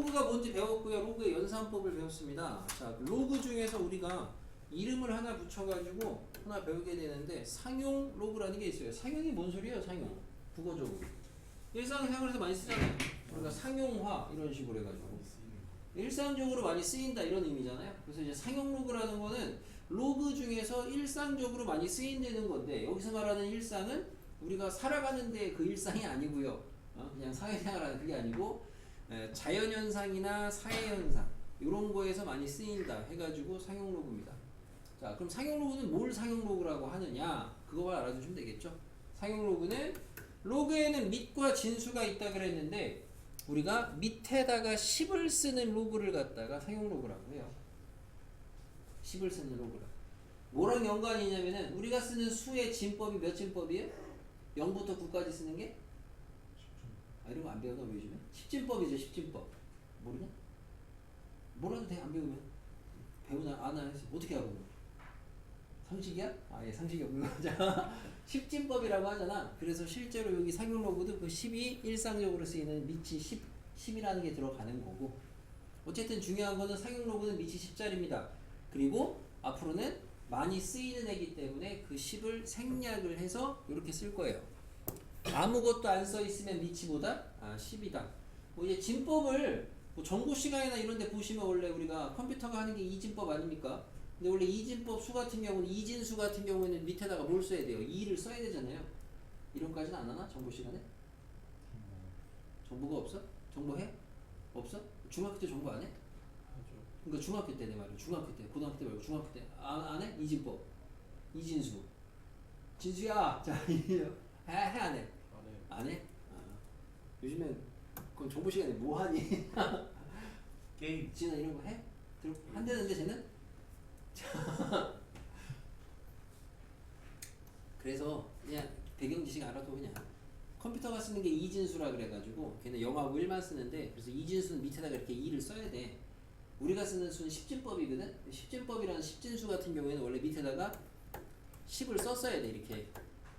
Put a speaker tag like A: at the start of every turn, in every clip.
A: 로그가 뭔지 배웠고요. 로그의 연산법을 배웠습니다. 자, 로그 중에서 우리가 이름을 하나 붙여가지고 하나 배우게 되는데 상용 로그라는 게 있어요. 상용이 뭔 소리예요? 상용. 국어적으로. 일상생활에서 많이 쓰잖아요. 우리가 상용화 이런 식으로 해가지고 일상적으로 많이 쓰인다 이런 의미잖아요. 그래서 이제 상용 로그라는 거는 로그 중에서 일상적으로 많이 쓰인다는 건데 여기서 말하는 일상은 우리가 살아가는데 그 일상이 아니고요. 그냥 사회생활하는 그게 아니고 자연현상이나 사회현상 이런 거에서 많이 쓰인다 해가지고 상용 로그입니다. 자, 그럼 상용 로그는 뭘 상용 로그라고 하느냐? 그거만 알아두시면 되겠죠. 상용 로그는 로그에는 밑과 진수가 있다 그랬는데 우리가 밑에다가 10을 쓰는 로그를 갖다가 상용 로그라고 해요. 10을 쓰는 로그라. 뭐랑 연관이 있냐면은 우리가 쓰는 수의 진법이 몇 진법이에요? 0부터 9까지 쓰는 게? 이런 거 안 배우나 요즘에? 10진법이죠. 10진법. 모르냐? 뭐라도 돼 안 배우면? 배우나 아나 해서 어떻게 하고? 상식이야? 예, 상식이 없는 거죠. 10진법이라고 하잖아. 그래서 실제로 여기 상용 로그도 그 10이 일상적으로 쓰이는 밑이 10이라는 게 들어가는 거고. 어쨌든 중요한 거는 상용 로그는 밑이 10짜리입니다. 그리고 앞으로는 많이 쓰이는 애기 때문에 그 10을 생략을 해서 이렇게 쓸 거예요. 아무것도 안 써 있으면 밑이보다 10이다. 뭐 이제 진법을 뭐 정보 시간이나 이런 데 보시면 원래 우리가 컴퓨터가 하는 게 이진법 아닙니까? 근데 원래 이진법 수 같은 경우는 이진수 같은 경우에는 밑에다가 뭘 써야 돼요? 2를 써야 되잖아요. 이런까지는 안 하나? 정보 시간에? 정보가 없어? 정보 해? 없어? 중학교 때 정보 안 해? 그러니까 중학교 때 내 말이야. 중학교 때, 고등학교 때 말고 중학교 때 안 해? 이진법, 이진수, 진수야, 자 이해요? 해 안 해? 안 해? 요즘엔 그럼 정보 시간에 뭐 하니?
B: 게임.
A: 지나 이런 거 해? 한대는데 쟤는? 그래서 그냥 배경 지식 알아도 그냥 컴퓨터가 쓰는 게 이진수라 그래가지고 걔는 0하고 1만 쓰는데 그래서 이진수는 밑에다가 이렇게 2를 써야 돼. 우리가 쓰는 수는 10진법이거든. 10진법이라는 10진수 같은 경우에는 원래 밑에다가 10을 썼어야 돼 이렇게.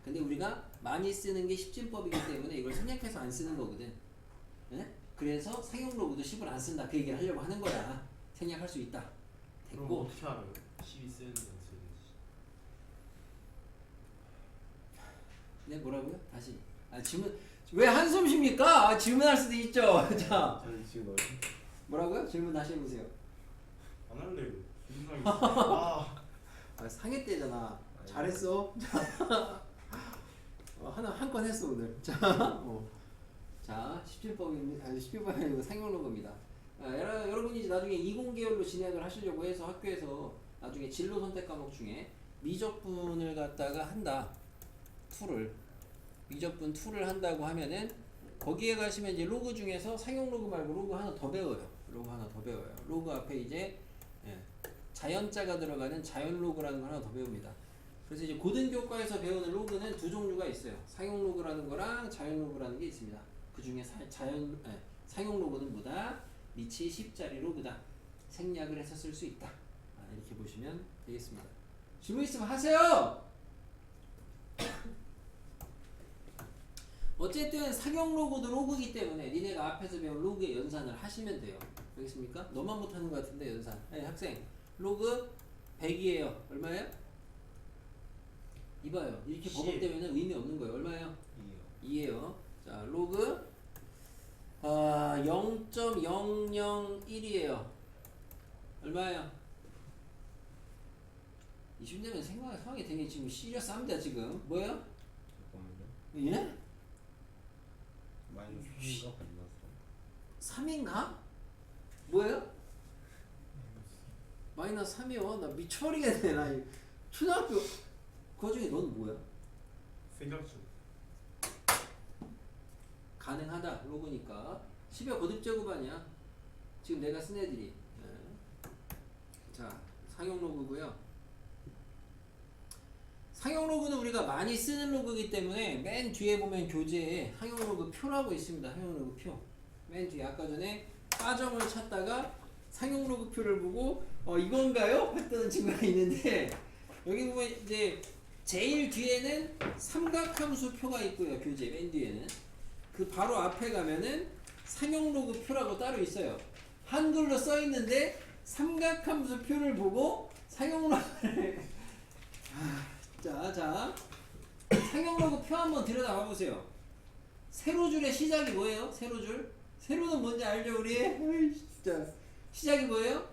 A: 근데 우리가 많이 쓰는 게 10진법이기 때문에 이걸 생략해서 안 쓰는 거거든. 네? 그래서 상용 로그도 10을 안 쓴다 그 얘기를 하려고 하는 거야. 생략할 수 있다.
B: 그럼
A: 됐고.
B: 어떻게 알아요? 12 쓰는지 안 쓰는지.
A: 네 뭐라고요? 다시. 질문 왜 한숨 쉽니까? 질문할 수도 있죠. 자
B: 저는 지금 어디?
A: 뭐라고요? 질문 다시 해보세요.
B: 안 할래요. 기분 상했어.
A: 상해 때잖아. 잘했어. 한 건 했어 오늘. 자, 자 17법입니다. 아니 17법이 아니고 상용 로그입니다. 여러분이 이제 나중에 이공계열로 진행을 하시려고 해서 학교에서 나중에 진로 선택 과목 중에 미적분을 갖다가 한다. 미적분 2를 한다고 하면은 거기에 가시면 이제 로그 중에서 상용 로그 말고 로그 하나 더 배워요. 로그 앞에 이제 자연자가 들어가는 자연 로그라는 거 하나 더 배웁니다. 그래서 이제 고등교과에서 배우는 로그는 두 종류가 있어요. 상용 로그라는 거랑 자연 로그라는 게 있습니다. 그 중에 상용 로그는 뭐다? 밑이 10짜리 로그다. 생략을 해서 쓸 수 있다. 이렇게 보시면 되겠습니다. 질문 있으면 하세요! 어쨌든 상용 로그도 로그이기 때문에 니네가 앞에서 배운 로그의 연산을 하시면 돼요. 알겠습니까? 너만 못하는 것 같은데 연산. 학생 로그 100이에요. 얼마예요? 이봐요. 이렇게 버벅대면 의미 없는 거예요. 얼마예요? 2예요. 자 로그 0.001이에요. 얼마예요? 이 준비면 상황이 되게 지금 시리어스합니다. 지금 뭐예요?
B: 잠깐만요.
A: 예?
B: 마이너스 3인가 마이너스
A: 3인가? 뭐예요? 마이너스 3이요? 나 미쳐버리겠네. 나 초등학교 그 중에 너는 뭐야?
B: 생각중.
A: 가능하다. 로그니까 10의 거듭제곱 아니야. 지금 내가 쓴 애들이. 자 상용 로그고요. 상용 로그는 우리가 많이 쓰는 로그이기 때문에 맨 뒤에 보면 교재에 상용 로그 표라고 있습니다. 상용 로그 표. 맨 뒤에 아까 전에 과정을 찾다가 상용 로그 표를 보고 이건가요? 했던 친구가 있는데 여기 보면 이제 제일 뒤에는 삼각함수 표가 있고요. 교재 맨 뒤에는 그 바로 앞에 가면은 상용 로그 표라고 따로 있어요. 한글로 써 있는데 삼각함수 표를 보고 상용 로그를 자 상용 로그 표 한번 들여다봐 보세요. 세로줄의 시작이 뭐예요? 세로줄? 세로는 뭔지 알죠 우리? 에이, 진짜 시작이 뭐예요?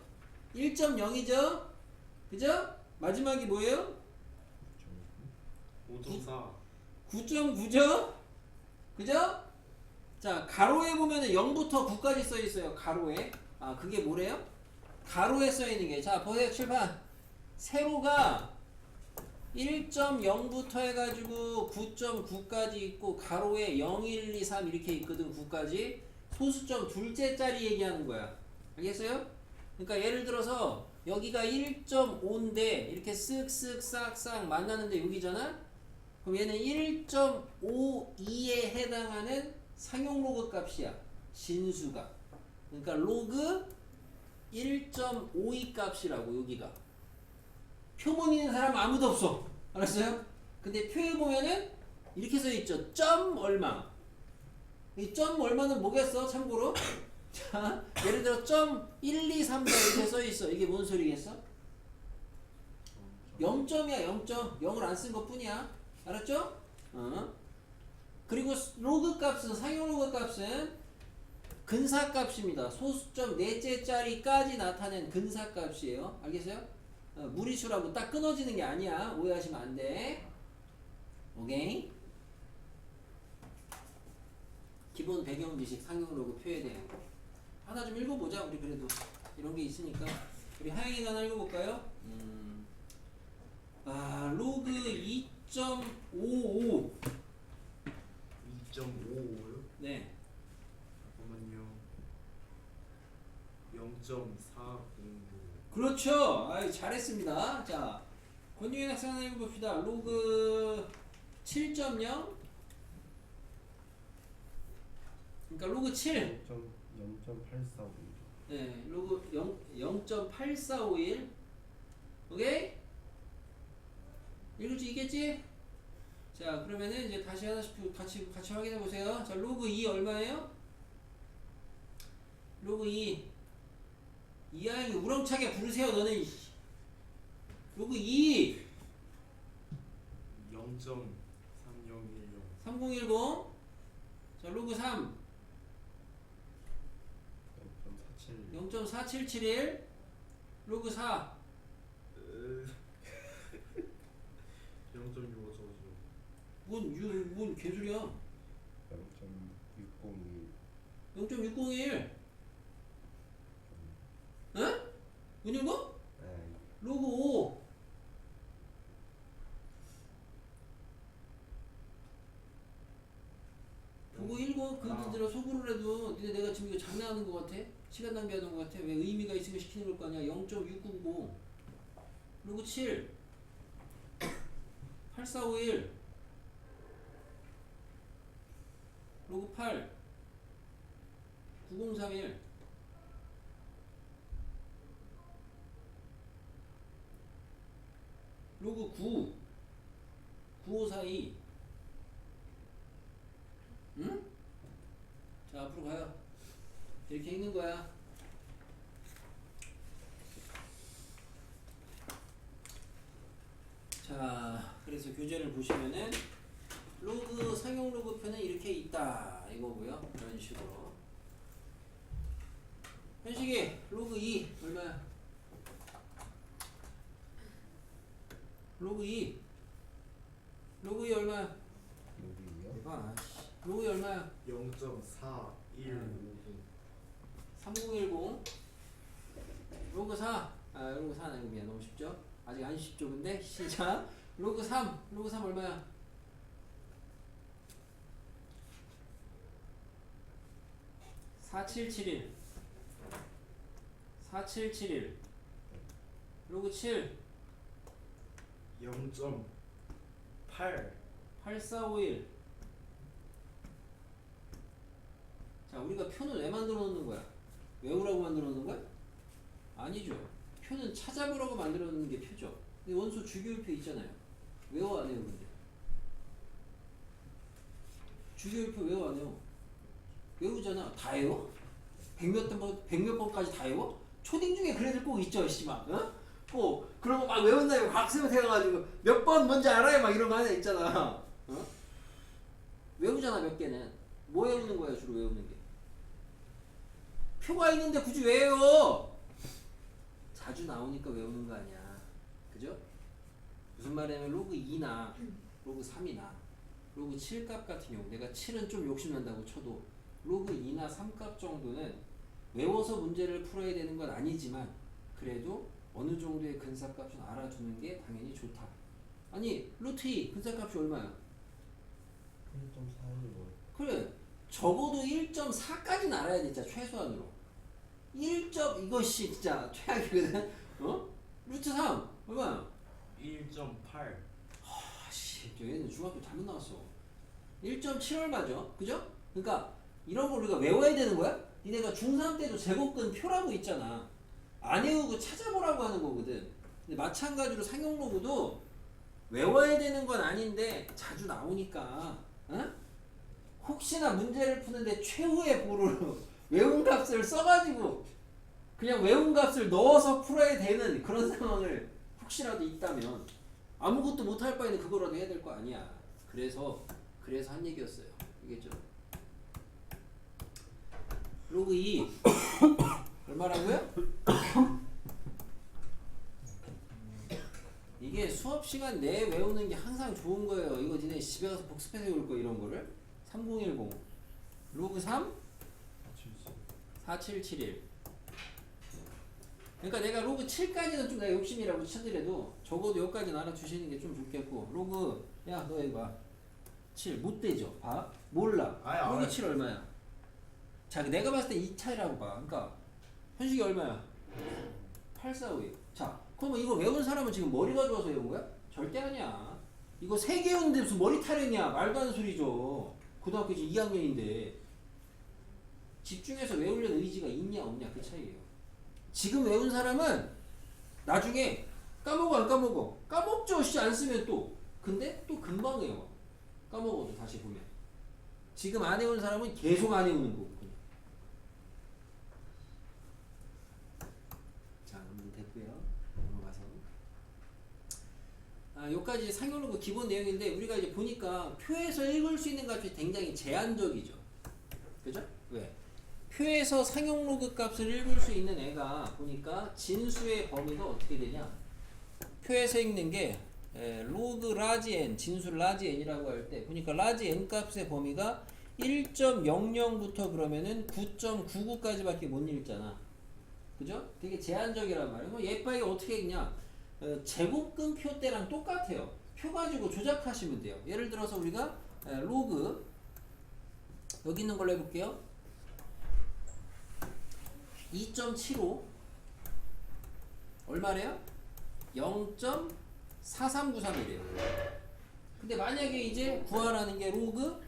A: 1.0이죠? 그죠? 마지막이 뭐예요?
B: 5.4
A: 9.9죠? 그죠? 자 가로에 보면은 0부터 9까지 써 있어요. 가로에. 아 그게 뭐래요? 가로에 써 있는 게. 자 보세요 칠판. 세로가 1.0부터 해가지고 9.9까지 있고 가로에 0, 1, 2, 3 이렇게 있거든. 9까지. 소수점 둘째 자리 얘기하는 거야. 알겠어요? 그러니까 예를 들어서 여기가 1.5인데 이렇게 쓱쓱 싹싹 만나는데 여기잖아? 그럼 얘는 1.52에 해당하는 상용 로그 값이야. 진수가. 그러니까 로그 1.52 값이라고 여기가. 표본 있는 사람 아무도 없어. 알았어요? 근데 표에 보면은 이렇게 써 있죠. 점 얼마. 이 점 얼마는 뭐겠어? 참고로. 자, 예를 들어 점 1, 2, 3, 4 이렇게 써 있어. 이게 뭔 소리겠어? 0점이야. 0점. 0을 안 쓴 것뿐이야. 알았죠? 그리고 로그 값은 상용 로그 값은 근사 값입니다. 소수점 넷째 자리까지 나타낸 근사 값이에요. 알겠어요? 무리수라고 딱 끊어지는 게 아니야. 오해하시면 안 돼. 오케이? 기본 배경 지식 상용 로그 표에 대한 거. 하나 좀 읽어보자. 우리 그래도 이런 게 있으니까. 우리 하영이가 하나 읽어볼까요? 로그 2.55.
B: 2.55요?
A: 네.
B: 잠깐만요 0.409
A: 그렇죠. 아이, 잘했습니다. 자, 권유현 학생 하나 읽어봅시다. 로그 7.0. 그러니까 로그 7.
B: 0.845
A: 네, 로그 0.8451. 오케이? 읽을 수 있겠지? 자, 그러면은 이제 다시 하나씩 같이 확인해 보세요. 자, 로그 2 얼마예요? 로그 2. 이하영이 우렁차게 부르세요, 너는. 로그 2.
B: 0.3010
A: 3010. 자, 로그 3.
B: 0.47
A: 0.4771. 로그 4.
B: 0.65 저거죠
A: 뭔 개소리야.
B: 0.601
A: 0.601. 응? 뭔 읽어? 로그 5. 그거 읽어. 그들아 속으로라도 니네 내가 지금 이거 장난하는 거 같아? 시간 낭비하는 거 같아? 왜 의미가 있으면 시키는 걸 거 아니야? 0.699. 로그 7. 8451. 로그 8. 9031. 로그 9. 9542. 응? 자, 앞으로 가요. 이렇게 읽는 거야. 자, 그래서 교재를 보시면은 로그 상용 로그표는 이렇게 있다 이거고요. 이런 식으로. 현식이 로그 2 얼마야? 로그 2. 로그 2 얼마야? 대박. 로그 2 얼마야?
B: 0.4150
A: 3010. 로그 4. 로그 4 아니고 미안. 너무 쉽죠? 아직 안 쉽죠, 근데? 시작. 로그 3. 로그 3 얼마야? 4771. 4771. 로그 7.
B: 0.8
A: 8451. 자, 우리가 표는 왜 만들어 놓는 거야? 외우라고 만들어 놓는 거야? 아니죠. 표는 찾아보라고 만들어 놓는 게 표죠. 근데 원소 주기율표 있잖아요. 외워 안 해요, 근데? 주기율표 외워 안 해요? 외우잖아. 다 외워? 백몇 번까지 다 외워? 초딩 중에 그런 애들 꼭 있죠, 씨막. 어? 꼭 그런 거 막 외운다고 박수면 해가지고 몇 번 뭔지 알아요? 막 이런 거 하나 있잖아. 어? 외우잖아, 몇 개는. 뭐 외우는 거야, 주로 외우는 게? 표가 있는데 굳이 왜 외워? 자주 나오니까 외우는 거 아니야. 그죠? 무슨 말이냐면 로그 2나 로그 3이나 로그 7값 같은 경우, 내가 7은 좀 욕심난다고 쳐도 로그 2나 3값 정도는 외워서 문제를 풀어야 되는 건 아니지만 그래도 어느 정도의 근사값은 알아두는 게 당연히 좋다. 아니 루트 2 근사값이 얼마야?
B: 1.4는 뭐?
A: 그래, 적어도 1.4까지는 알아야 돼, 진짜 최소한으로. 1. 이것이 진짜 최악이거든. 어? 루트 3 얼마야?
B: 1.8.
A: 아씨, 얘는 중학교 잘못 나왔어. 1.7 얼마죠? 그죠? 그러니까 이런 걸 우리가 외워야 되는 거야? 니네가 중3 때도 제곱근 표라고 있잖아. 안 외우고 찾아보라고 하는 거거든. 근데 마찬가지로 상용로그도 외워야 되는 건 아닌데 자주 나오니까, 어? 혹시나 문제를 푸는데 최후의 보루로 외운 값을 써가지고 그냥 외운 값을 넣어서 풀어야 되는 그런 상황을 혹시라도 있다면 아무것도 못할 바에는 그거라도 해야 될 거 아니야. 그래서 한 얘기였어요. 이겠죠? 로그 2 얼마라고요? 이게 수업 시간 내에 외우는 게 항상 좋은 거예요. 이거 니네 집에 가서 복습해서 외울 거, 이런 거를. 3010 로그 3 4771. 그러니까 내가 로그 7까지는 좀 내가 욕심이라고 쳐더라도 적어도 여기까지는 알아주시는 게 좀 좋겠고. 로그, 야 너 여기 봐, 7 못 되죠? 봐, 몰라.
B: 아니,
A: 로그
B: 알아요.
A: 7 얼마야? 자, 내가 봤을 때 이 차이라고 봐. 그러니까 현식이 얼마야? 8452. 자, 그러면 이거 외운 사람은 지금 머리가 좋아서 외운 거야? 절대 아니야. 이거 3개 외우는데 무슨 머리 타령이야. 말도 안 되는 소리죠. 고등학교 지금 2학년인데 집중해서 외우려는 의지가 있냐 없냐, 그 차이예요. 지금 외운 사람은 나중에 까먹어 안 까먹어? 까먹죠. 씨, 안 쓰면 또. 근데 또 금방 외워. 까먹어도 다시 보면. 지금 안 외운 사람은 계속 안 외우는 거고. 자, 그럼 됐고요. 넘어가서. 여기까지 상용로그 기본 내용인데 우리가 이제 보니까 표에서 읽을 수 있는 값이 굉장히 제한적이죠. 그죠? 왜? 표에서 상용로그 값을 읽을 수 있는 애가 보니까 진수의 범위가 어떻게 되냐? 표에서 읽는 게 로그 라지 n, 진수 라지 n이라고 할 때 보니까 라지 n 값의 범위가 1.00부터 그러면은 9.99까지밖에 못 읽잖아. 그죠? 되게 제한적이란 말이에요. 그럼 얘파이 어떻게 읽냐? 제곱근 표 때랑 똑같아요. 표 가지고 조작하시면 돼요. 예를 들어서 우리가 로그 여기 있는 걸로 해볼게요. 2.75 얼마래요? 0.4393이래요. 근데 만약에 이제 구하라는 게 로그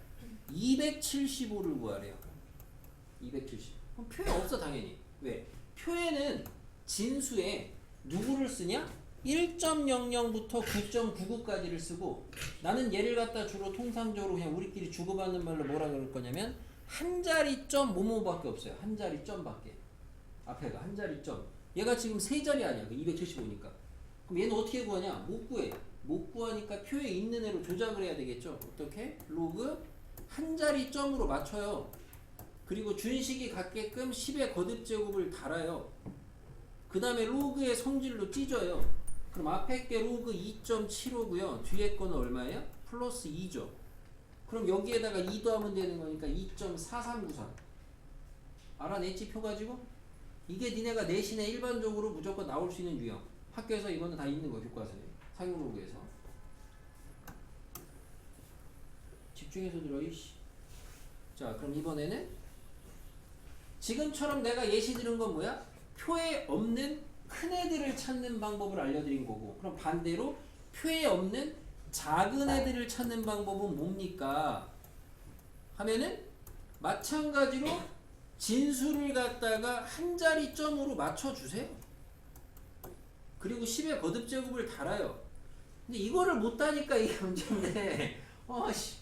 A: 275를 구하래요. 270. 그럼 표에 없어, 당연히. 왜? 표에는 진수에 누구를 쓰냐? 1.00부터 9.99까지를 쓰고, 나는 얘를 갖다 주로 통상적으로 그냥 우리끼리 주고받는 말로 뭐라 그럴 거냐면 한 자리 점 뭐뭐밖에 없어요. 한 자리 점밖에. 앞에가 한 자리 점. 얘가 지금 세 자리 아니야. 275니까. 그럼 얘는 어떻게 구하냐? 못 구해. 못 구하니까 표에 있는 애로 조작을 해야 되겠죠. 어떻게? 로그 한 자리 점으로 맞춰요. 그리고 준식이 갖게끔 10의 거듭제곱을 달아요. 그 다음에 로그의 성질로 찢어요. 그럼 앞에 게 로그 2.75고요. 뒤에 거는 얼마예요? 플러스 2죠. 그럼 여기에다가 2 더하면 되는 거니까 2.4393. 알아냈지, 표 가지고? 이게 니네가 내신에 일반적으로 무조건 나올 수 있는 유형. 학교에서 이거는 다 있는 거예요, 교과서에. 상용로그에서. 집중해서 들어, 이씨. 자, 그럼 이번에는 지금처럼 내가 예시 들은 건 뭐야? 표에 없는 큰 애들을 찾는 방법을 알려드린 거고, 그럼 반대로 표에 없는 작은 애들을 찾는 방법은 뭡니까? 하면은 마찬가지로 진수를 갖다가 한 자리 점으로 맞춰주세요. 그리고 10의 거듭제곱을 달아요. 근데 이거를 못하니까 이게 문제인데,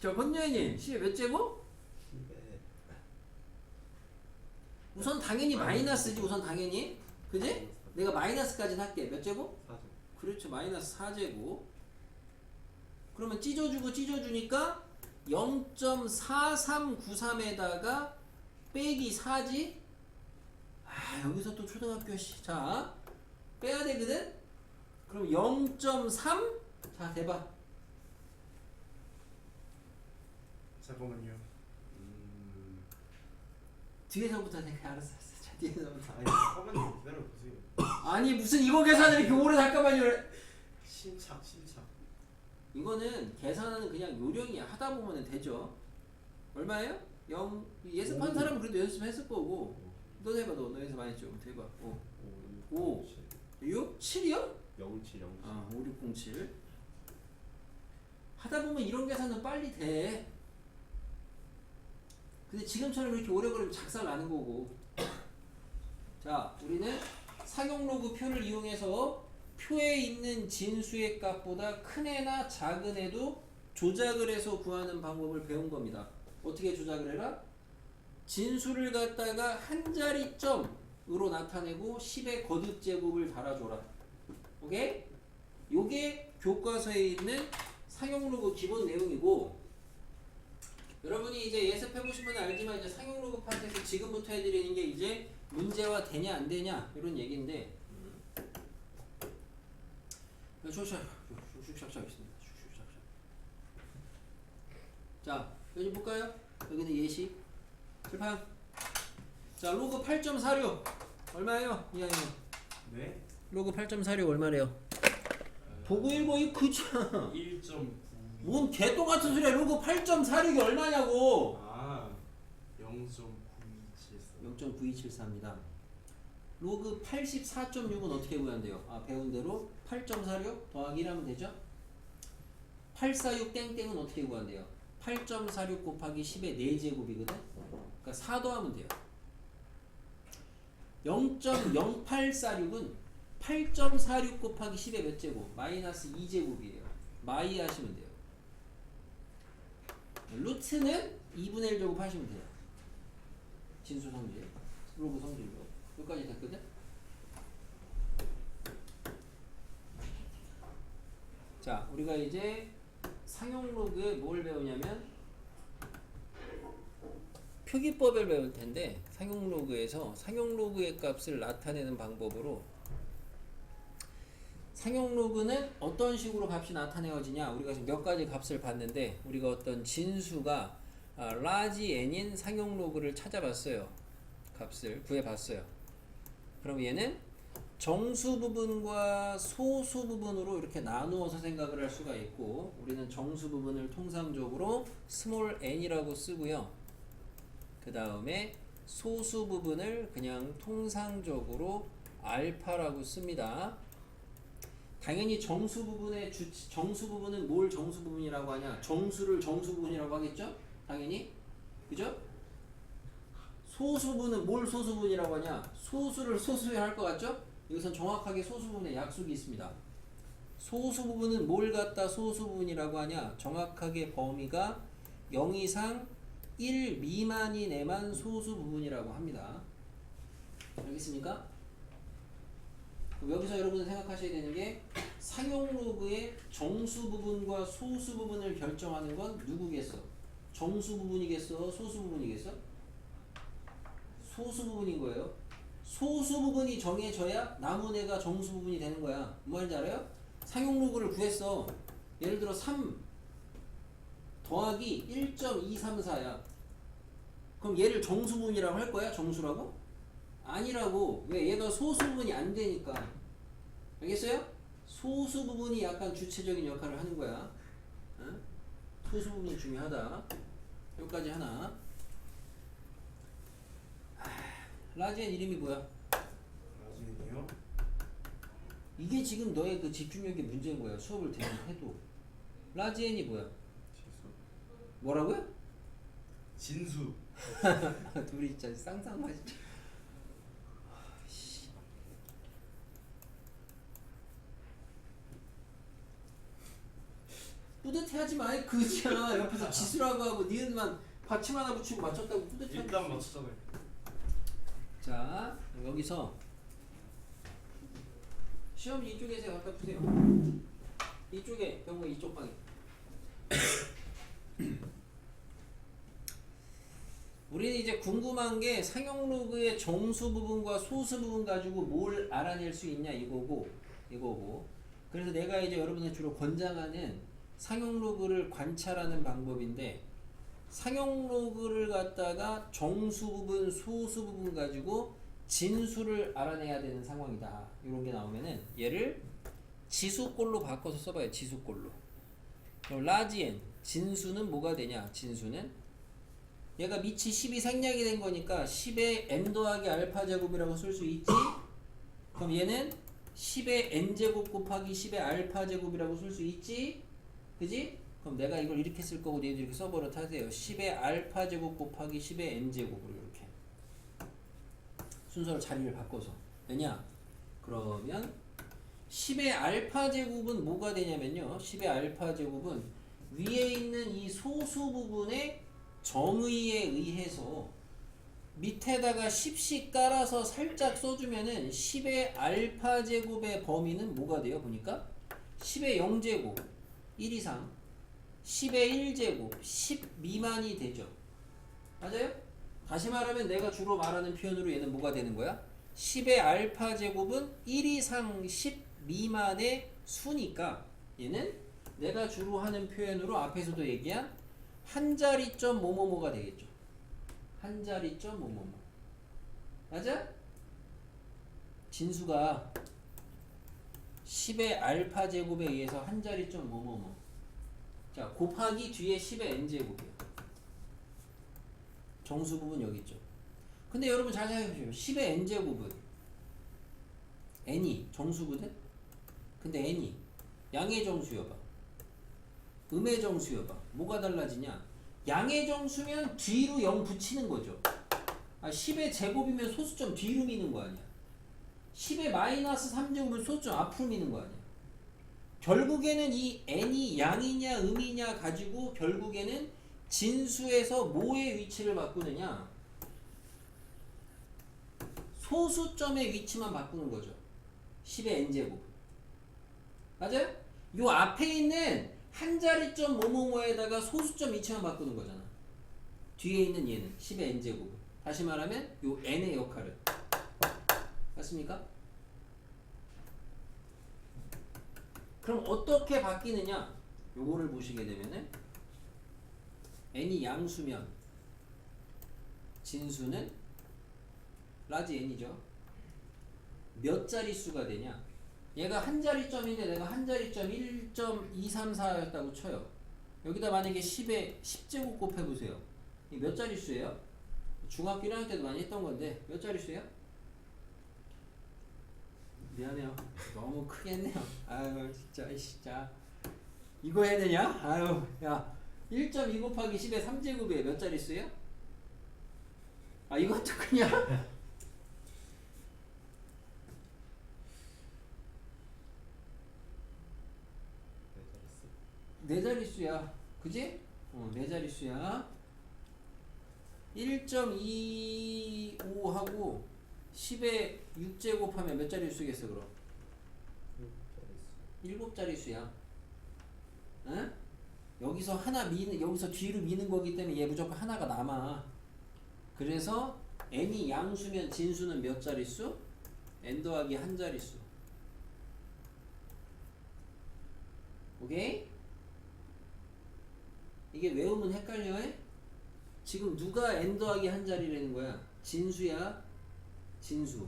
A: 저 권여인님 10의 몇 제곱? 우선 당연히 마이너스지. 우선 당연히. 그지? 내가 마이너스까지는 할게. 몇 제곱?
C: 4죠.
A: 그렇죠. 마이너스 4제곱. 그러면 찢어주니까 0.4393에다가 빼기 4지? 아, 여기서 또 초등학교 자, 빼야 되거든? 그럼 0.3? 자, 대박.
B: 잠깐만요.
A: 뒤에서부터 내가 알았어. 자, 뒤에서부터.
B: 아니 잠깐만요. 기다려 보세요.
A: 아니, 무슨 이거 계산을 이렇게 오래 잠깐만요.
B: 심착.
A: 이거는 계산하는 그냥 요령이야. 하다 보면 되죠. 얼마예요? 0. 예습한 사람은 그래도 연습했을 거고. 너 해봐. 너 연습 많이 했죠? 해봐. 5 6 7이요?
C: 0707.
A: 아, 5607. 하다 보면 이런 계산은 빨리 돼. 근데 지금처럼 이렇게 오래 걸리면 작살 나는 거고. 자, 우리는 상용 로그 표를 이용해서 표에 있는 진수의 값보다 큰 애나 작은 애도 조작을 해서 구하는 방법을 배운 겁니다. 어떻게 조작을 해라? 진수를 갖다가 한 자리 점으로 나타내고 10의 거듭제곱을 달아줘라. 오케이? 요게 교과서에 있는 상용 로그 기본 내용이고, 여러분이 이제 예습해보시면 알지만 이제 상용 로그 파트에서 지금부터 해드리는 게 이제 문제화 되냐 안 되냐 이런 얘기인데, 슉슉샥 있습니다. 슉슉샥. 자, 여기 볼까요? 여기는 예시 칠판. 자, 로그 8.46 얼마예요? 이하영.
B: 네?
A: 로그 8.46 얼마래요? 보고 읽어. 이 그죠?
B: 1.9.
A: 뭔 개똥같은 소리야. 로그 8.46이 얼마냐고.
B: 아 0.9274.
A: 0.9274입니다. 로그 84.6은 어떻게 구한대요? 아, 배운 대로 8.46 더하기 1 하면 되죠? 846 땡땡은 어떻게 구한대요? 8.46 곱하기 10의 4제곱이거든? 그러니까 4 더하면 돼요. 0.0846은 8.46 곱하기 10의 몇 제곱? 마이너스 2제곱이에요. 마이 하시면 돼요. 루트는 2분의 1 제곱 하시면 돼요. 진수 성질, 로그 성질로. 여기까지 됐거든? 자, 우리가 이제 상용 로그에 뭘 배우냐면 표기법을 배울 텐데, 상용 로그에서 상용 로그의 값을 나타내는 방법으로, 상용 로그는 어떤 식으로 값이 나타내어지냐, 우리가 지금 몇 가지 값을 봤는데, 우리가 어떤 진수가 라지 n인 상용 로그를 찾아봤어요. 값을 구해봤어요. 그럼 얘는 정수 부분과 소수 부분으로 이렇게 나누어서 생각을 할 수가 있고, 우리는 정수 부분을 통상적으로 스몰 n이라고 쓰고요. 그 다음에 소수 부분을 그냥 통상적으로 알파라고 씁니다. 당연히 정수 부분의 정수 부분은 뭘 정수 부분이라고 하냐? 정수를 정수 부분이라고 하겠죠? 당연히. 그죠? 소수 부분은 뭘 소수 부분이라고 하냐? 소수를 소수에 할 것 같죠? 여기선 정확하게 소수 부분의 약속이 있습니다. 소수 부분은 뭘 갖다 소수 부분이라고 하냐? 정확하게 범위가 0 이상 1 미만인 애만 소수 부분이라고 합니다. 알겠습니까? 그럼 여기서 여러분은 생각하셔야 되는 게, 상용 로그의 정수 부분과 소수 부분을 결정하는 건 누구겠어? 정수 부분이겠어? 소수 부분이겠어? 소수 부분인 거예요. 소수 부분이 정해져야 나무네가 정수 부분이 되는 거야. 뭐 말인지 알아요? 상용 로그를 구했어. 예를 들어 3 더하기 1.234야. 그럼 얘를 정수 부분이라고 할 거야? 정수라고? 아니라고. 왜? 얘가 소수 부분이 안 되니까. 알겠어요? 소수 부분이 약간 주체적인 역할을 하는 거야. 어? 소수 부분이 중요하다. 여기까지 하나. 라지엔 이름이 뭐야?
B: 나중에요?
A: 이게 지금 너의 그 집중력의 문제인 거야. 수업을 대응해도. 라지엔이 뭐야?
C: 지수.
A: 뭐라고요?
B: 진수.
A: 둘이 진짜 쌍쌍맞. 뿌듯해하지 마. 그지야. 옆에서 지수라고 하고 니은만 받침 하나 붙이고 맞췄다고 뿌듯해.
B: 일단 맞췄잖아요.
A: 자, 여기서 시험 이쪽에서 갖다 주세요. 이쪽에 경우에 이쪽 방에. 우리는 이제 궁금한 게 상용 로그의 정수 부분과 소수 부분 가지고 뭘 알아낼 수 있냐 이거고. 그래서 내가 이제 여러분들 주로 권장하는 상용 로그를 관찰하는 방법인데, 상용 로그를 갖다가 정수 부분, 소수 부분 가지고 진수를 알아내야 되는 상황이다. 이런 게 나오면은 얘를 지수꼴로 바꿔서 써봐요. 지수꼴로. 그럼 라지 n 진수는 뭐가 되냐? 진수는 얘가 밑이 10이 생략이 된 거니까 10의 n 더하기 알파 제곱이라고 쓸 수 있지? 그럼 얘는 10의 n 제곱 곱하기 10의 알파 제곱이라고 쓸 수 있지? 그지? 그럼 내가 이걸 이렇게 쓸 거고 얘도 이렇게 써버려 타세요. 10의 알파 제곱 곱하기 10의 n 제곱으로 이렇게 순서로 자리를 바꿔서. 왜냐? 그러면 10의 알파 제곱은 뭐가 되냐면요. 10의 알파 제곱은 위에 있는 이 소수 부분의 정의에 의해서 밑에다가 10씩 깔아서 살짝 써주면은 10의 알파 제곱의 범위는 뭐가 돼요? 보니까 10의 0제곱 1 이상, 10의 1제곱 10 미만이 되죠. 맞아요? 다시 말하면 내가 주로 말하는 표현으로 얘는 뭐가 되는 거야? 10의 알파 제곱은 1 이상 10 미만의 수니까 얘는 내가 주로 하는 표현으로 앞에서도 얘기한 한 자리점 뭐뭐뭐가 되겠죠. 한 자리점 뭐뭐뭐. 맞아? 진수가 10의 알파 제곱에 의해서 한 자리점 뭐뭐뭐. 자, 곱하기 뒤에 10의 n 제곱이야. 정수 부분 여기 있죠. 근데 여러분 잘 생각해보세요. 10의 n 제곱은 n이 정수거든? 근데 n이 양의 정수여봐, 음의 정수여봐. 뭐가 달라지냐? 양의 정수면 뒤로 0 붙이는 거죠. 10의 제곱이면 소수점 뒤로 미는 거 아니야. 10의 마이너스 3제곱이면 소수점 앞으로 미는 거 아니야. 결국에는 이 n이 양이냐 음이냐 가지고 결국에는 진수에서 뭐의 위치를 바꾸느냐? 소수점의 위치만 바꾸는 거죠. 10의 n제곱. 맞아요? 요 앞에 있는 한 자리점 뭐뭐뭐에다가 소수점 위치만 바꾸는 거잖아. 뒤에 있는 얘는 10의 n제곱. 다시 말하면 요 n의 역할을. 맞습니까? 그럼 어떻게 바뀌느냐? 요거를 보시게 되면은 n이 양수면 진수는 라지 n이죠. 몇 자릿수가 되냐? 얘가 한 자리점인데 내가 한 자리점 1.234였다고 쳐요. 여기다 만약에 10에 10제곱 곱해보세요. 이 몇 자릿수예요? 중학교 1학년 때도 많이 했던 건데 몇 자릿수예요? 미안해요. 너무 크게 했네요. 아유 진짜 이거 해야 되냐? 아유 야 1.2 곱하기 10의 3제곱이에요. 몇 자릿수예요? 아 이것도 그냥 네 자릿수야. 그지? 네 자릿수야. 1.25하고 10에 6제곱하면 몇 자릿수겠어 그럼? 7자릿수야. 응? 여기서 여기서 뒤로 미는 거기 때문에 얘 무조건 하나가 남아. 그래서 n이 양수면 진수는 몇 자릿수? n 더하기 한 자릿수. 오케이? 이게 외우면 헷갈려? 지금 누가 n 더하기 한 자리라는 거야? 진수야. 진수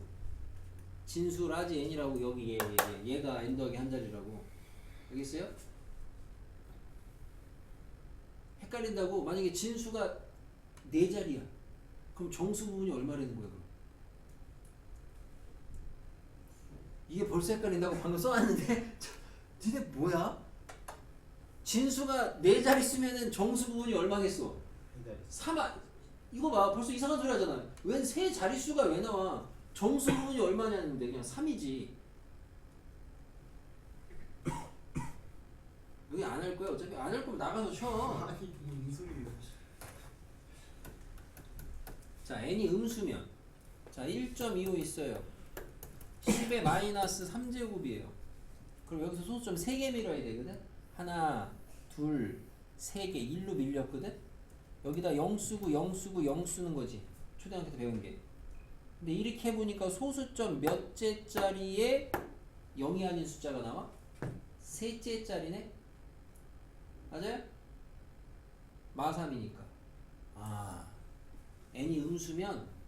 A: 라지 n이라고. 여기 얘가 n 더하기 한 자리라고. 알겠어요? 헷갈린다고? 만약에 진수가 4자리야 그럼 정수 부분이 얼마 되는 거야 그럼? 이게 벌써 헷갈린다고? 방금 써놨는데 니네 뭐야? 진수가 4자리 쓰면은 정수 부분이 얼마겠어? 3. 이거 봐, 벌써 이상한 소리 하잖아. 웬 3자릿수가 왜 나와? 정수 부분이 얼마냐는데 그냥 3이지. 여기 안 할 거야. 어차피 안 할 거면 나가서 쉬어.
B: 아니 무슨 소리야?
A: 자, n이 음수면, 자 자, 1.25 있어요. 10의 마이너스 3제곱이에요. 그럼 여기서 소수점 3개 밀어야 되거든. 하나, 둘, 3개 1로 밀렸거든. 여기다 0 쓰고 0 쓰고 0 쓰는 거지. 초등학교 때 배운 게. 근데 이렇게 해보니까 소수점 몇째짜리에 0이 아닌 숫자가 나와? 셋째짜리네? 맞아요? 마3이니까. 아, n이 음수면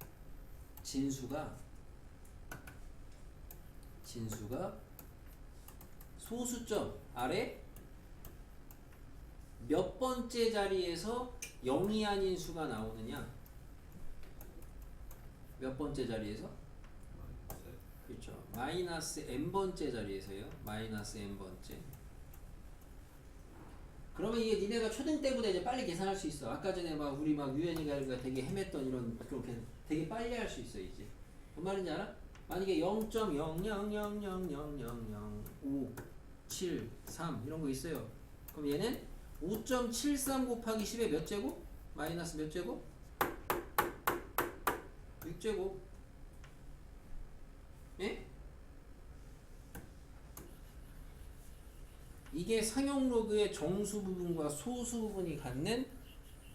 A: 진수가 소수점 아래 몇 번째 자리에서 0이 아닌 수가 나오느냐? 몇 번째 자리에서? 그렇죠. 마이너스 n번째 자리에서요. 마이너스 n번째. 그러면 이게 니네가 초등 때보다 이제 빨리 계산할 수 있어. 아까 전에 막 우리 막 유엔이가 되게 헤맸던 이런 그렇게 되게 빨리 할 수 있어 이제. 뭔 말인지 알아? 만약에 0.000000573 이런 거 있어요. 그럼 얘는 5.73 곱하기 10의 몇 제곱? 마이너스 몇 제곱? 6제곱. 예? 이게 상용 로그의 정수 부분과 소수 부분이 갖는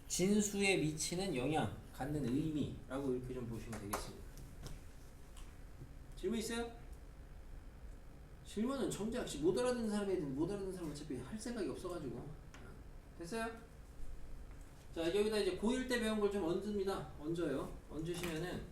A: 진수에 미치는 영향, 갖는 의미라고 이렇게 좀 보시면 되겠습니다. 질문 있어요? 질문은 정작 못 알아듣는 사람이든 못 알아듣는 사람은 어차피 할 생각이 없어가지고. 됐어요? 자, 여기다 이제 고1 때 배운 걸 좀 얹습니다. 얹어요. 얹으시면은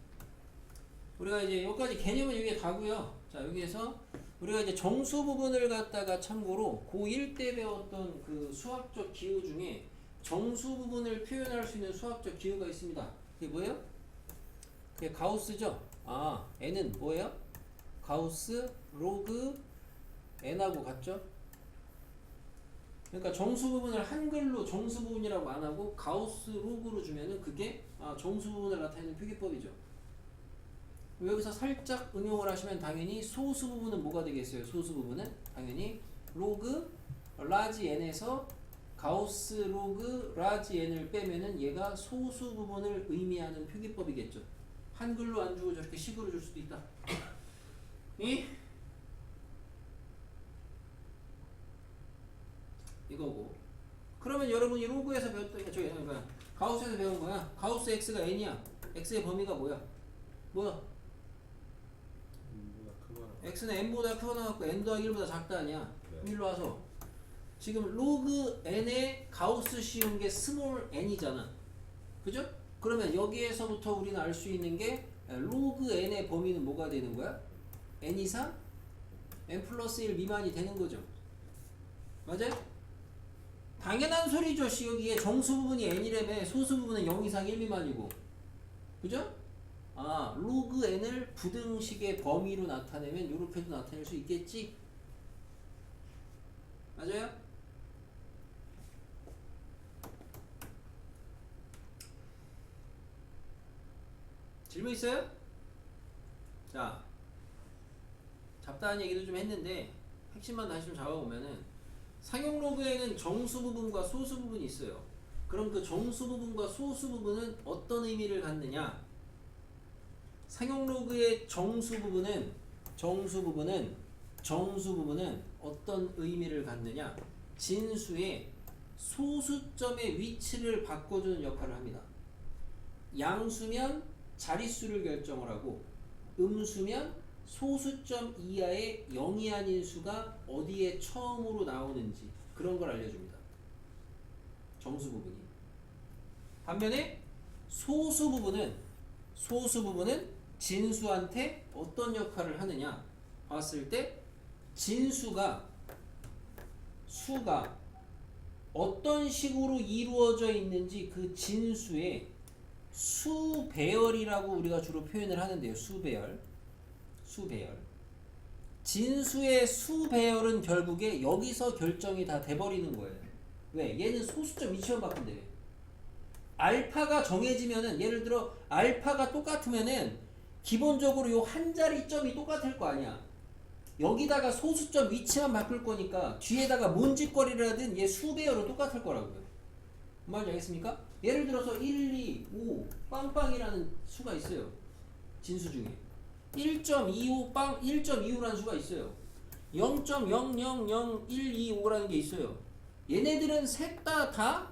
A: 우리가 이제 여기까지 개념은 여기에 다고요. 자, 여기에서 우리가 이제 정수 부분을 갖다가 참고로 고1 때 배웠던 그 수학적 기호 중에 정수 부분을 표현할 수 있는 수학적 기호가 있습니다. 그게 뭐예요? 그게 가우스죠. 아, n은 뭐예요? 가우스 로그 n하고 같죠? 그러니까 정수 부분을 한글로 정수 부분이라고 안 하고 가우스 로그로 주면은 그게 정수 부분을 나타내는 표기법이죠. 여기서 살짝 응용을 하시면 당연히 소수 부분은 뭐가 되겠어요? 소수 부분은 당연히 로그 라지 n에서 가우스 로그 라지 n을 빼면은 얘가 소수 부분을 의미하는 표기법이겠죠. 한글로 안 주고 저렇게 식으로 줄 수도 있다. 이거고. 그러면 여러분이 로그에서 배웠던 저기 가우스에서 배운 거야. 가우스 x가 n이야. x의 범위가 뭐야? x는 n보다 크거나 같고 n 더하기 1보다 작다 아니야.
B: 네.
A: 일로 와서 지금 로그 n에 가우스 씌운 게 스몰 n이잖아. 그죠? 그러면 여기에서부터 우리는 알 수 있는 게 로그 n의 범위는 뭐가 되는 거야? n 이상 n 플러스 1 미만이 되는 거죠. 맞아요? 당연한 소리죠. 여기에 정수 부분이 n이라며 소수 부분은 0 이상 1 미만이고. 그죠? 아, 로그 n을 부등식의 범위로 나타내면 이렇게도 나타낼 수 있겠지? 맞아요? 질문 있어요? 자, 잡다한 얘기도 좀 했는데 핵심만 다시 좀 잡아보면은 상용 로그에는 정수 부분과 소수 부분이 있어요. 그럼 그 정수 부분과 소수 부분은 어떤 의미를 갖느냐? 상용 로그의 정수 부분은 어떤 의미를 갖느냐? 진수의 소수점의 위치를 바꿔주는 역할을 합니다. 양수면 자릿수를 결정을 하고 음수면 소수점 이하의 0이 아닌 수가 어디에 처음으로 나오는지 그런 걸 알려줍니다. 정수 부분이. 반면에 소수 부분은 진수한테 어떤 역할을 하느냐 봤을 때 진수가 수가 어떤 식으로 이루어져 있는지 그 진수의 수배열이라고 우리가 주로 표현을 하는데요. 수배열. 진수의 수배열은 결국에 여기서 결정이 다 돼버리는 거예요. 왜? 얘는 소수점 위치만 바꾼대. 알파가 정해지면은 예를 들어 알파가 똑같으면은 기본적으로 요 한 자리 점이 똑같을 거 아니야. 여기다가 소수점 위치만 바꿀 거니까 뒤에다가 뭔 짓거리를 하든 얘 수배열은 똑같을 거라고요. 뭔 말인지 알겠습니까? 예를 들어서 1, 2, 5 빵빵이라는 수가 있어요. 진수 중에 1.25 빵 1.25라는 수가 있어요. 0.000125라는 게 있어요. 얘네들은 셋 다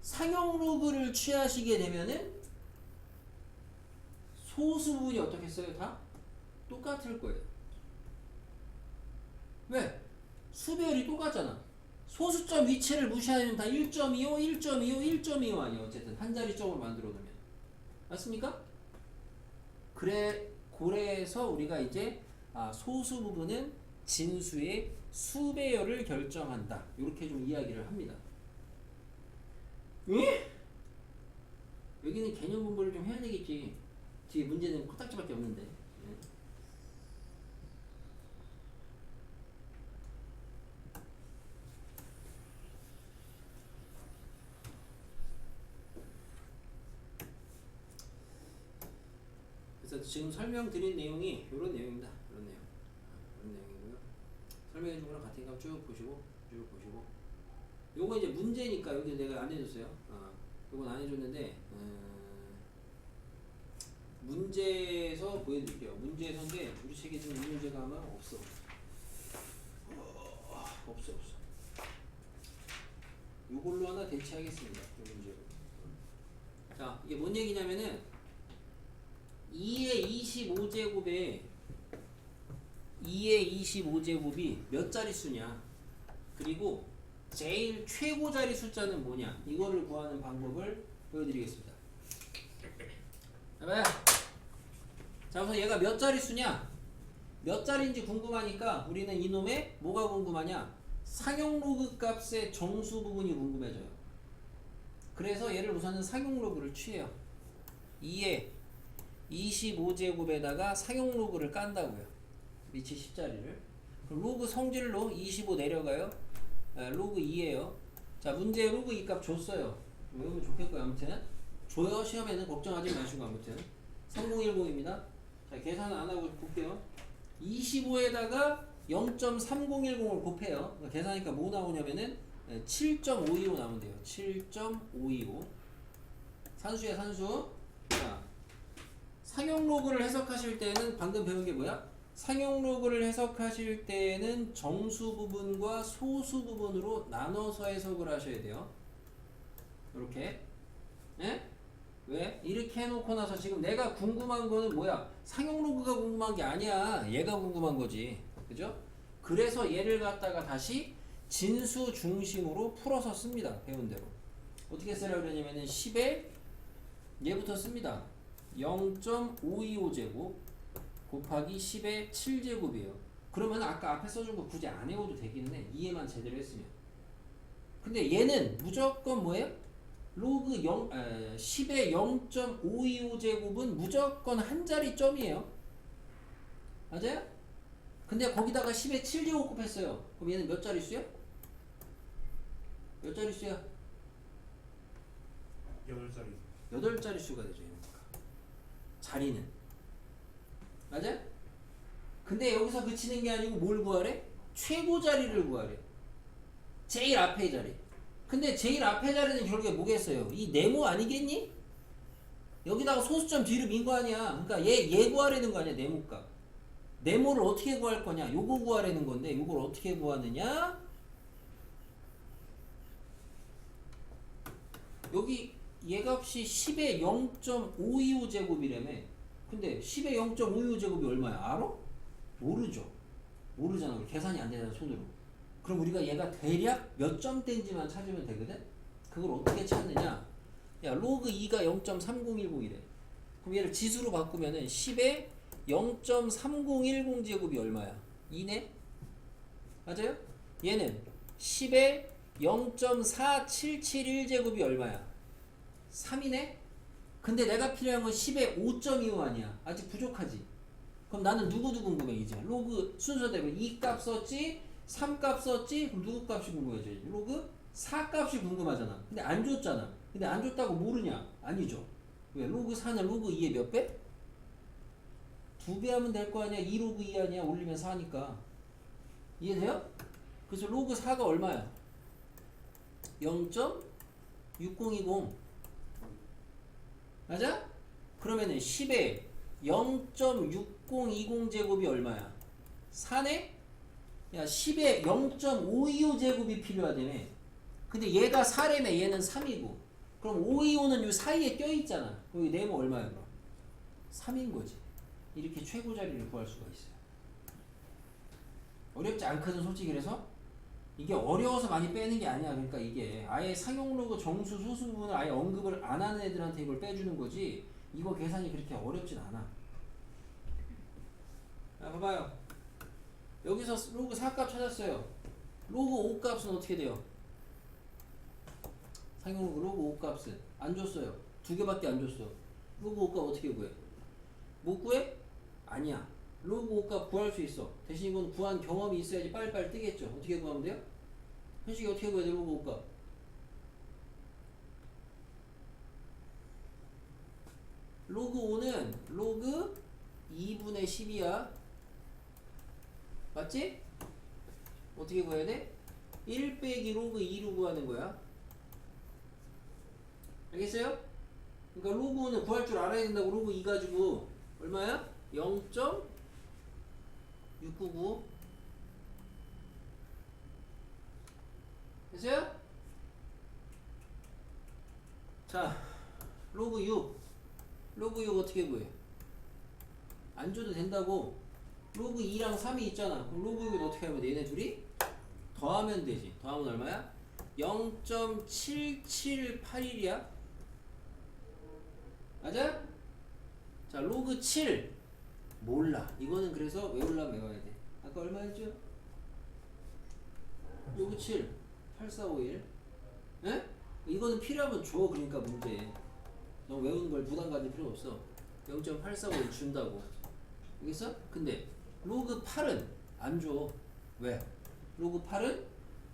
A: 상용 로그를 취하시게 되면은 소수 부분이 어떻겠어요? 다 똑같을 거예요. 왜? 수배열이 똑같잖아. 소수점 위치를 무시하면 다 1.25, 1.25, 1.25 아니야. 어쨌든 한 자리 점으로 만들어 놓으면. 맞습니까? 그래서 우리가 이제 소수 부분은 진수의 수배열을 결정한다. 이렇게 좀 이야기를 합니다. 예? 여기는 개념 공부를 좀 해야 되겠지. 뒤에 문제는 코딱지밖에 없는데. 예. 그래서 지금 설명드린 내용이 이런 내용입니다. 이런 내용. 이런 내용이고요. 설명해준 거랑 같은 거 쭉 보시고. 요거 이제 문제니까 여기 내가 안 해줬어요. 요건 안 해줬는데 문제에서 보여드릴게요. 문제에서인데 우리 책에 지금 이 문제가 아마 없어. 없어. 요걸로 하나 대체하겠습니다. 요 문제로. 자, 이게 뭔 얘기냐면은 2의 25제곱이 몇 자릿수냐, 그리고 제일 최고 자리 숫자는 뭐냐, 이거를 구하는 방법을 보여드리겠습니다. 봐봐요. 자, 우선 얘가 몇 자릿수냐, 몇 자리인지 궁금하니까 우리는 이놈의 뭐가 궁금하냐, 상용 로그 값의 정수 부분이 궁금해져요. 그래서 얘를 우선은 상용 로그를 취해요. 2의 25제곱에다가 상용 로그를 깐다고요. 위치 10자리를. 그럼 로그 성질로 25 내려가요. 로그 2예요. 자, 문제 로그 2 값 줬어요. 외우면 좋겠고요. 아무튼 줘요. 시험에는 걱정하지 마시고. 아무튼 3010입니다. 자, 계산 안 하고 볼게요. 25에다가 0.3010을 곱해요. 그러니까 계산하니까 뭐 나오냐면은 7.525 나오면 돼요. 7.525. 산수야, 산수. 자, 상용 로그를 해석하실 때는 방금 배운 게 뭐야? 상용 로그를 해석하실 때는 정수 부분과 소수 부분으로 나눠서 해석을 하셔야 돼요. 이렇게. 예? 왜? 이렇게 해놓고 나서 지금 내가 궁금한 거는 뭐야? 상용 로그가 궁금한 게 아니야. 얘가 궁금한 거지. 그죠? 그래서 얘를 갖다가 다시 진수 중심으로 풀어서 씁니다. 배운 대로. 어떻게 쓰려고 그러냐면은 10에 얘부터 씁니다. 0.525제곱 곱하기 10의 7제곱이에요. 그러면 아까 앞에 써준 거 굳이 안 외워도 되기는 해. 이해만 제대로 했으면. 근데 얘는 무조건 뭐예요? 로그 10의 0.525제곱은 무조건 한 자리 점이에요. 맞아요? 근데 거기다가 10의 7제곱 곱했어요. 그럼 얘는 몇 자릿수야? 몇 자릿수야?
B: 8자리.
A: 8자릿수가 되죠. 자리는. 맞아? 근데 여기서 그치는 게 아니고 뭘 구하래? 최고 자리를 구하래. 제일 앞에 자리. 근데 제일 앞에 자리는 결국에 뭐겠어요? 이 네모 아니겠니? 여기다가 소수점 뒤로 민 거 아니야. 그러니까 얘 구하라는 거 아니야. 네모값. 네모를 어떻게 구할 거냐? 요거 구하라는 건데 요걸 어떻게 구하느냐? 여기 얘 값이 10의 0.525제곱이라며. 근데 10의 0.525제곱이 얼마야? 알아? 모르죠. 모르잖아. 우리 계산이 안 되잖아, 손으로. 그럼 우리가 얘가 대략 몇 점대인지만 찾으면 되거든? 그걸 어떻게 찾느냐? 야, 로그 2가 0.3010이래. 그럼 얘를 지수로 바꾸면은 10의 0.3010제곱이 얼마야? 2네? 맞아요? 얘는 10의 0.4771제곱이 얼마야? 3이네? 근데 내가 필요한 건 10의 5.25 아니야. 아직 부족하지. 그럼 나는 누구 궁금해 이제. 로그 순서대로 2값 썼지, 3값 썼지, 그럼 누구 값이 궁금해져? 로그 4값이 궁금하잖아. 근데 안 줬잖아. 근데 안 줬다고 모르냐? 아니죠. 왜? 로그 4는 로그 2의 몇 배? 2배 하면 될 거 아니야. 2 로그 2 아니야. 올리면 4니까. 이해돼요? 그래서 로그 4가 얼마야? 0.6020. 맞아? 그러면은 10에 0.6020 제곱이 얼마야? 4네? 야 10에 0.525 제곱이 필요하다며. 근데 얘가 4래며 얘는 3이고 그럼 525는 요 사이에 껴있잖아. 여기 네모 얼마야 그럼? 3인 거지. 이렇게 최고 자리를 구할 수가 있어요. 어렵지 않거든 솔직히. 그래서 이게 어려워서 많이 빼는 게 아니야. 그러니까 이게 아예 상용 로그 정수 소수 부분을 아예 언급을 안 하는 애들한테 이걸 빼주는 거지. 이거 계산이 그렇게 어렵진 않아. 자 봐봐요. 여기서 로그 4값 찾았어요. 로그 5 값은 어떻게 돼요? 상용 로그 5 값은 안 줬어요. 두 개밖에 안 줬어. 로그 5 값 어떻게 구해? 못 구해? 아니야. 로그 5 값 구할 수 있어. 대신 이건 구한 경험이 있어야지 빨리빨리 뜨겠죠. 어떻게 구하면 돼요? 현식이 어떻게 구해야 돼? 로그 5 값. 로그 5는 로그 2분의 10이야. 맞지? 어떻게 구해야 돼? 1 빼기 로그 2로 구하는 거야. 알겠어요? 그러니까 로그 5는 구할 줄 알아야 된다고. 로그 2 가지고 얼마야? 0.699. 됐어요? 자, 로그 6. 로그 6 어떻게 구해? 안 줘도 된다고. 로그 2랑 3이 있잖아. 그럼 로그 6은 어떻게 하면 돼? 얘네 둘이 더하면 되지. 더하면 얼마야? 0.7781이야. 맞아? 자, 로그 7. 몰라. 이거는 그래서 외우려면 외워야 돼. 아까 얼마였죠? 로그 7. 8451. 에? 이거는 필요하면 줘. 그러니까 문제. 너 외우는 걸 부담 가질 필요 없어. 0.845를 준다고. 알겠어? 근데 로그 8은 안 줘. 왜? 로그 8은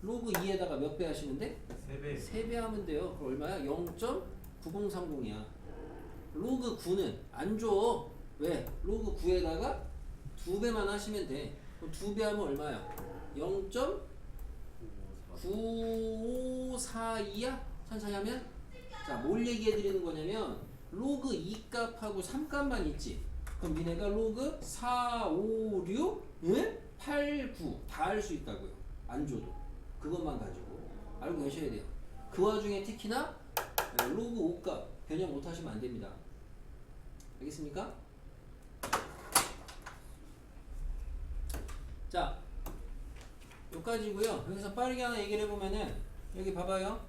A: 로그 2에다가 몇 배 하시면 돼?
B: 3배.
A: 3배 하면 돼요. 그럼 얼마야? 0.9030이야. 로그 9는 안 줘. 왜? 로그 9에다가 2배만 하시면 돼. 그럼 2배 하면 얼마야? 0.9542야? 천천히 하면? 자, 뭘 얘기해 드리는 거냐면 로그 2값하고 3값만 있지. 그럼 니네가 로그 4, 5, 6, 8, 9 다 할 수 있다고요. 안 줘도. 그것만 가지고 알고 계셔야 돼요. 그 와중에 특히나 로그 5값 변형 못 하시면 안 됩니다. 알겠습니까? 자, 여기까지고요. 여기서 빠르게 하나 얘기를 해보면은 여기 봐봐요.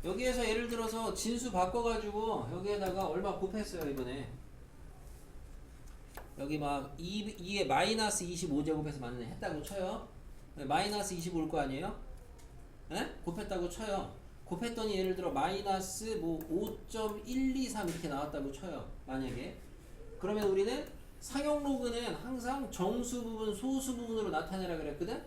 A: 여기에서 예를 들어서 진수 바꿔가지고 여기에다가 얼마 곱했어요 이번에. 여기 막 2에 마이너스 25제곱해서 맞는 했다고 쳐요. 마이너스 25 올 거 아니에요? 에? 곱했다고 쳐요. 곱했더니 예를 들어 마이너스 뭐 5.123 이렇게 나왔다고 쳐요. 만약에. 그러면 우리는 상용 로그는 항상 정수 부분, 소수 부분으로 나타내라 그랬거든?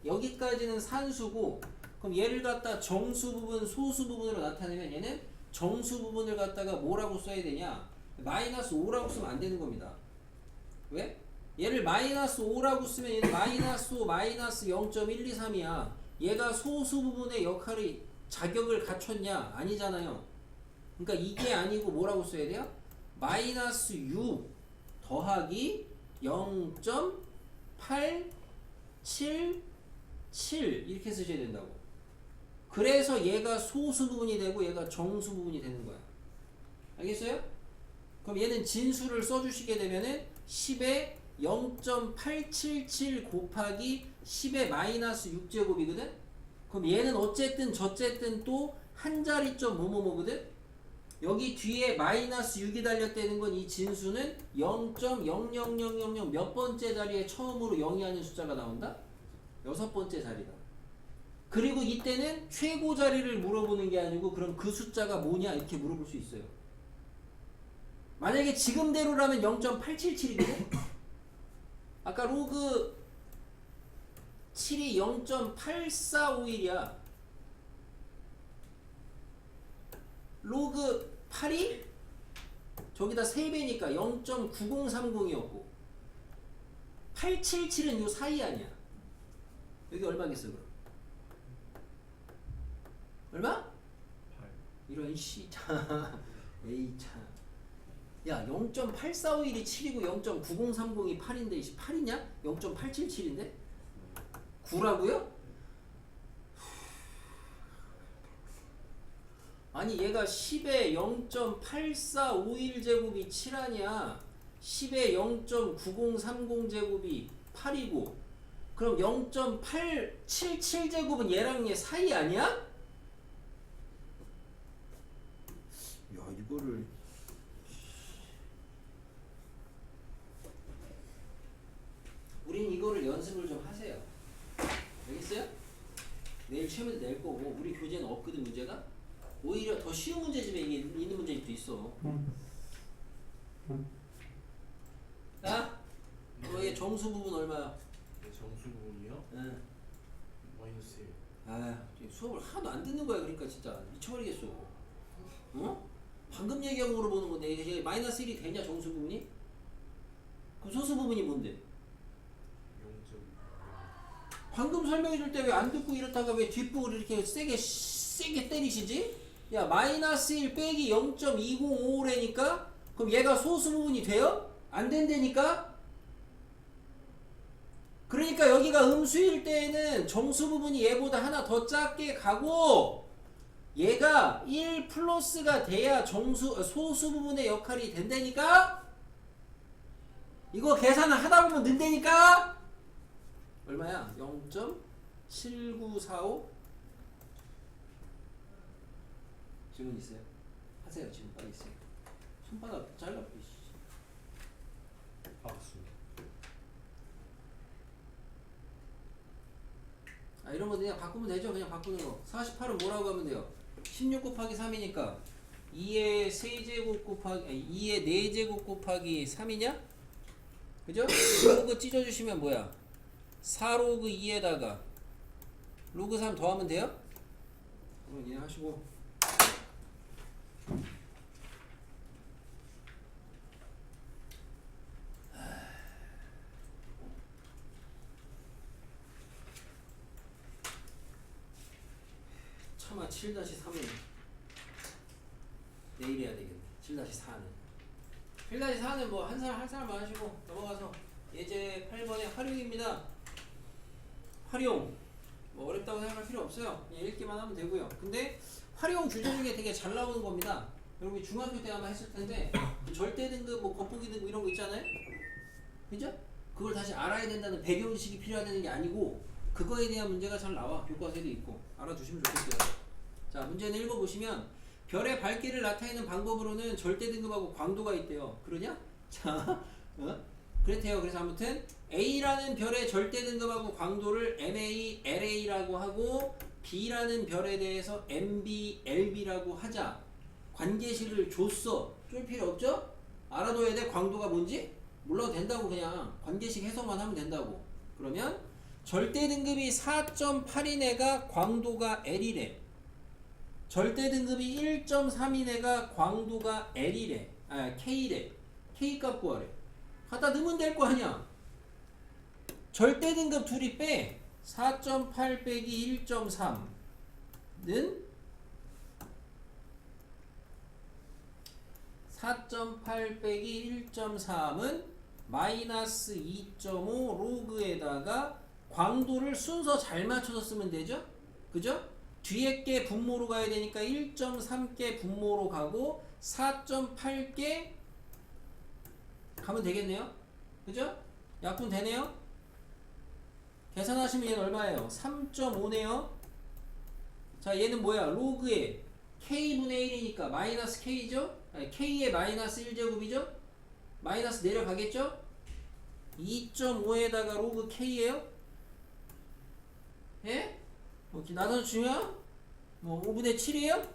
A: 여기까지는 산수고, 그럼 얘를 갖다 정수 부분, 소수 부분으로 나타내면 얘는 정수 부분을 갖다가 뭐라고 써야 되냐? 마이너스 5라고 쓰면 안 되는 겁니다. 왜? 얘를 마이너스 5라고 쓰면 얘는 마이너스 5, 마이너스 0.123이야. 얘가 소수 부분의 역할이 자격을 갖췄냐? 아니잖아요. 그러니까 이게 아니고 뭐라고 써야 돼요? 마이너스 6 더하기 0.877 이렇게 쓰셔야 된다고. 그래서 얘가 소수 부분이 되고 얘가 정수 부분이 되는 거야. 알겠어요? 그럼 얘는 진수를 써주시게 되면은 10에 0.877 곱하기 10의 마이너스 6제곱이거든? 그럼 얘는 어쨌든 저쨌든 또 한 자리점 뭐뭐뭐거든? 여기 뒤에 마이너스 6이 달렸다는 건 이 진수는 0.00000 몇 번째 자리에 처음으로 0이 하는 숫자가 나온다? 6번째 자리다. 그리고 이때는 최고 자리를 물어보는 게 아니고 그럼 그 숫자가 뭐냐 이렇게 물어볼 수 있어요. 만약에 지금대로라면 0.877이거든? 아까 로그 7이 0.8451이야. 로그 8이 저기다 3배니까 0.9030이었고 877은 요 사이 아니야. 여기 얼마겠어 그럼? 얼마?
B: 8.
A: 이런 씨. 에이 참. 야 0.8451이 7이고 0.9030이 8인데 8이냐? 0.877인데? 9라고요? 아니 얘가 10에 0.8451제곱이 7 아니야. 10에 0.9030제곱이 8이고 그럼 0.877제곱은 얘랑 얘 사이 아니야? 야 이거를 우린 이거를 연습을 좀 하세요. 알겠어요? 내일 시험에도 낼 거고 우리 교재는 없거든 문제가. 오히려 더 쉬운 문제집에 있는 문제집도 있어. 야, 너의 정수 부분 얼마야?
B: 네, 정수 부분이요?
A: 응.
B: 마이너스 1.
A: 아, 수업을 하나도 안 듣는 거야. 그러니까 진짜 미쳐버리겠어. 어? 방금 얘기하고 물어보는 건데 이게 마이너스 1이 되냐 정수 부분이? 그럼 소수 부분이 뭔데?
B: 0.0.
A: 방금 설명해 줄 때 왜 안 듣고 이렇다가 왜 뒷부분을 이렇게 세게 때리시지? 야 마이너스 1 빼기 0.2055래니까 그럼 얘가 소수 부분이 돼요? 안 된다니까? 그러니까 여기가 음수일 때에는 정수 부분이 얘보다 하나 더 작게 가고 얘가 1 플러스가 돼야 소수 부분의 역할이 된다니까? 이거 계산을 하다 보면 는다니까? 얼마야? 0.7945? 질문 있어요? 하세요. 지금 빨리 있어요. 손바닥 잘라.
B: 박수.
A: 아 이런 거 그냥 바꾸면 되죠. 그냥 바꾸는 거. 48은 뭐라고 하면 돼요? 16 곱하기 3이니까 2의 세제곱 곱하기 2의 4제곱 곱하기 3이냐? 그죠? 로그 찢어주시면 뭐야? 4로그 2에다가 로그 3 더하면 돼요? 그럼 이해하시고 차마 7-3은 내일 해야 되겠네. 7-4는 7-4는 뭐 한 사람만 하시고 넘어가서 예제 8번의 활용입니다. 활용 뭐 어렵다고 생각할 필요 없어요. 그냥 읽기만 하면 되고요. 근데 활용 주제 중에 되게 잘 나오는 겁니다. 여러분이 중학교 때 아마 했을 텐데 절대 등급 뭐 겉보기 등급 이런 거 있잖아요. 그죠? 그걸 다시 알아야 된다는 배경지식이 필요하다는 게 아니고 그거에 대한 문제가 잘 나와. 교과서에도 있고 알아두시면 좋겠어요. 자 문제는 읽어보시면 별의 밝기를 나타내는 방법으로는 절대 등급하고 광도가 있대요. 그러냐? 자 그렇대요. 그래서 아무튼 A라는 별의 절대 등급하고 광도를 MA, LA라고 하고 B라는 별에 대해서 MB, LB라고 하자. 관계식을 줬어. 쫄 필요 없죠? 알아둬야 돼. 광도가 뭔지? 몰라도 된다고. 그냥 관계식 해석만 하면 된다고. 그러면 절대 등급이 4.8인 애가 광도가 L이래. 절대 등급이 1.3인 애가 광도가 L이래. 아 K래. K 값 구하래. 갖다 넣으면 될 거 아니야. 절대 등급 둘이 빼. 4.8 빼기 1.3는 4.8 빼기 1.3은 마이너스 2.5 로그에다가 광도를 순서 잘 맞춰서 쓰면 되죠? 그죠? 뒤에 게 분모로 가야 되니까 1.3개 분모로 가고 4.8개 가면 되겠네요? 그죠? 약분 되네요? 계산하시면 얘는 얼마예요? 3.5네요? 자 얘는 뭐야? 로그에 K분의 1이니까 마이너스 K죠? 아니, K의 마이너스 1제곱이죠? 마이너스 내려가겠죠? 2.5에다가 로그 K예요? 예? 뭐 나눠 주면 뭐 5분의 7이에요?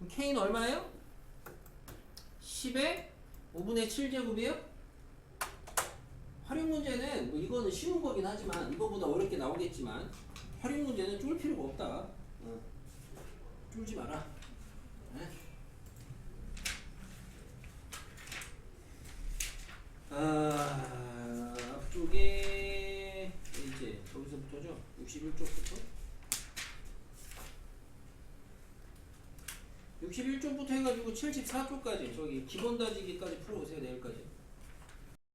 A: K는 얼마예요? 10에 5분의 7제곱이에요? 활용 문제는 뭐 이거는 쉬운 거긴 하지만 이거보다 어렵게 나오겠지만 활용 문제는 쫄 필요가 없다. 쫄지 마라. 네? 앞쪽에 이제 여기서부터죠. 61쪽부터 61쪽부터 해가지고 74쪽까지 저기 기본 다지기까지 풀어보세요. 내일까지.